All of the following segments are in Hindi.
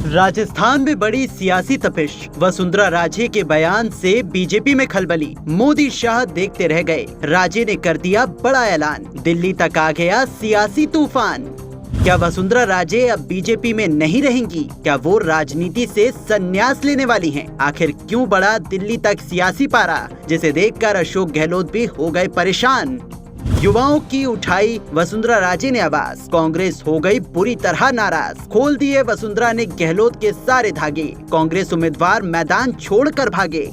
राजस्थान में बड़ी सियासी तपिश। वसुंधरा राजे के बयान से बीजेपी में खलबली। मोदी शाह देखते रह गए। राजे ने कर दिया बड़ा ऐलान। दिल्ली तक आ गया सियासी तूफान। क्या वसुंधरा राजे अब बीजेपी में नहीं रहेंगी? क्या वो राजनीति से संन्यास लेने वाली हैं? आखिर क्यों बढ़ा दिल्ली तक सियासी पारा, जिसे देखकर अशोक गहलोत भी हो गए परेशान। युवाओं की उठाई वसुंधरा राजे ने आवाज। कांग्रेस हो गई बुरी तरह नाराज। खोल दिए वसुंधरा ने गहलोत के सारे धागे। कांग्रेस उम्मीदवार मैदान छोड़कर भागे।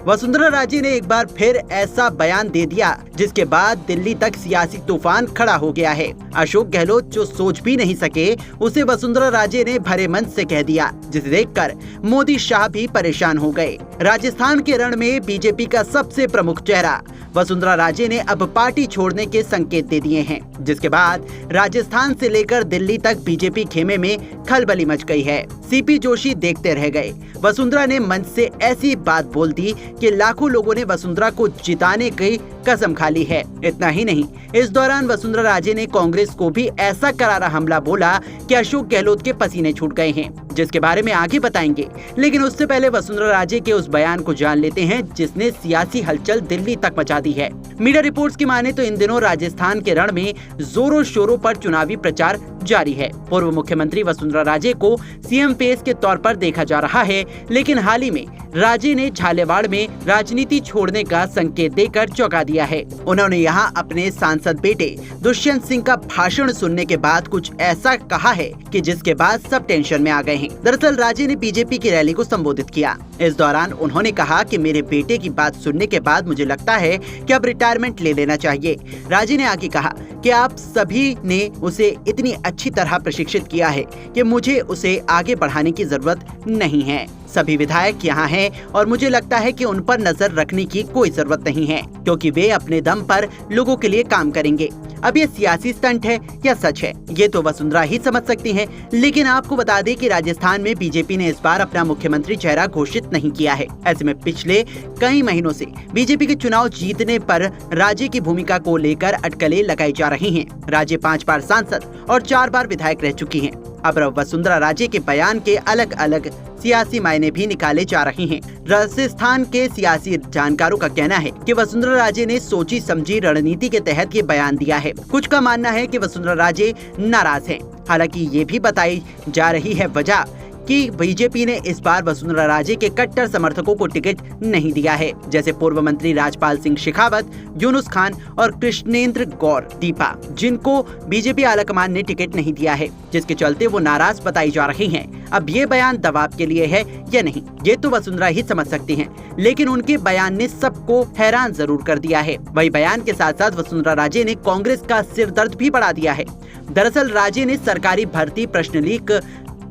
वसुंधरा राजे ने एक बार फिर ऐसा बयान दे दिया जिसके बाद दिल्ली तक सियासी तूफान खड़ा हो गया है। अशोक गहलोत जो सोच भी नहीं सके उसे वसुंधरा राजे ने भरे मन से कह दिया, जिसे देखकर मोदी शाह भी परेशान हो गए। राजस्थान के रण में बीजेपी का सबसे प्रमुख चेहरा वसुंधरा राजे ने अब पार्टी छोड़ने के संकेत दे दिए हैं, जिसके बाद राजस्थान से लेकर दिल्ली तक बीजेपी खेमे में खलबली मच गई है। सीपी जोशी देखते रह गए। वसुंधरा ने मंच से ऐसी बात बोल दी कि लाखों लोगों ने वसुंधरा को जिताने की कसम खा ली है। इतना ही नहीं, इस दौरान वसुंधरा राजे ने कांग्रेस को भी ऐसा करारा हमला बोला कि अशोक गहलोत के पसीने छूट गए हैं, जिसके बारे में आगे बताएंगे। लेकिन उससे पहले वसुंधरा राजे के उस बयान को जान लेते हैं जिसने सियासी हलचल दिल्ली तक मचा दी है। मीडिया रिपोर्ट्स की माने तो इन दिनों राजस्थान के रण में जोरों शोरों पर चुनावी प्रचार जारी है। पूर्व मुख्यमंत्री वसुंधरा राजे को सीएम फेस के तौर पर देखा जा रहा है, लेकिन हाल ही में राजे ने झालेवाड़ में राजनीति छोड़ने का संकेत देकर चौंका दिया है। उन्होंने यहाँ अपने सांसद बेटे दुष्यंत सिंह का भाषण सुनने के बाद कुछ ऐसा कहा है कि जिसके बाद सब टेंशन में आ गए हैं। दरअसल राजे ने बीजेपी की रैली को संबोधित किया। इस दौरान उन्होंने कहा कि मेरे बेटे की बात सुनने के बाद मुझे लगता है कि अब रिटायरमेंट ले लेना चाहिए। राजे ने आगे कहा कि आप सभी ने उसे इतनी अच्छी तरह प्रशिक्षित किया है कि मुझे उसे आगे बढ़ाने की जरूरत नहीं है। सभी विधायक यहाँ हैं और मुझे लगता है कि उन पर नजर रखने की कोई जरूरत नहीं है, क्योंकि वे अपने दम पर लोगों के लिए काम करेंगे। अब ये सियासी स्टंट है या सच है, ये तो वसुंधरा ही समझ सकती हैं। लेकिन आपको बता दें कि राजस्थान में बीजेपी ने इस बार अपना मुख्यमंत्री चेहरा घोषित नहीं किया है। ऐसे में पिछले कई महीनों से बीजेपी के चुनाव जीतने पर राजे की भूमिका को लेकर अटकलें लगाई जा रही हैं। राजे 5 बार सांसद और 4 बार विधायक रह चुकी हैं। अब वसुंधरा राजे के बयान के अलग अलग सियासी मायने भी निकाले जा रहे हैं। राजस्थान के सियासी जानकारों का कहना है कि वसुंधरा राजे ने सोची समझी रणनीति के तहत ये बयान दिया है। कुछ का मानना है कि वसुंधरा राजे नाराज हैं। हालांकि ये भी बताई जा रही है वजह कि बीजेपी ने इस बार वसुंधरा राजे के कट्टर समर्थकों को टिकट नहीं दिया है, जैसे पूर्व मंत्री राजपाल सिंह शेखावत, यूनुस खान और कृष्णेंद्र गौर दीपा, जिनको बीजेपी आलाकमान ने टिकट नहीं दिया है, जिसके चलते वो नाराज बताई जा रही हैं। अब ये बयान दबाव के लिए है या नहीं, ये तो वसुंधरा ही समझ सकती हैं। लेकिन उनके बयान ने सबको हैरान जरूर कर दिया है। वही बयान के साथ साथ वसुंधरा राजे ने कांग्रेस का सिर दर्द भी बढ़ा दिया है। दरअसल राजे ने सरकारी भर्ती प्रश्न लीक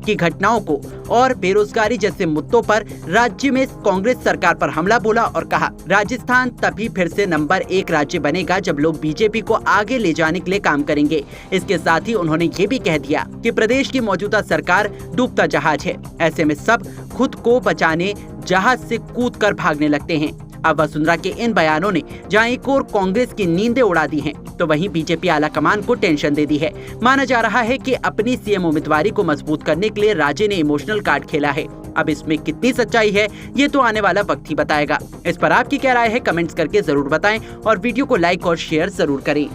की घटनाओं को और बेरोजगारी जैसे मुद्दों पर राज्य में कांग्रेस सरकार पर हमला बोला और कहा, राजस्थान तभी फिर से नंबर 1 राज्य बनेगा जब लोग बीजेपी को आगे ले जाने के लिए काम करेंगे। इसके साथ ही उन्होंने ये भी कह दिया कि प्रदेश की मौजूदा सरकार डूबता जहाज है। ऐसे में सब खुद को बचाने जहाज से कूद कर भागने लगते हैं। अब वसुंधरा के इन बयानों ने जहां एक और कांग्रेस की नींदें उड़ा दी हैं, तो वहीं बीजेपी आलाकमान को टेंशन दे दी है। माना जा रहा है कि अपनी सीएम उम्मीदवारी को मजबूत करने के लिए राजे ने इमोशनल कार्ड खेला है। अब इसमें कितनी सच्चाई है ये तो आने वाला वक्त ही बताएगा। इस पर आपकी क्या राय है, कमेंट्स करके जरूर बताएं और वीडियो को लाइक और शेयर जरूर करें।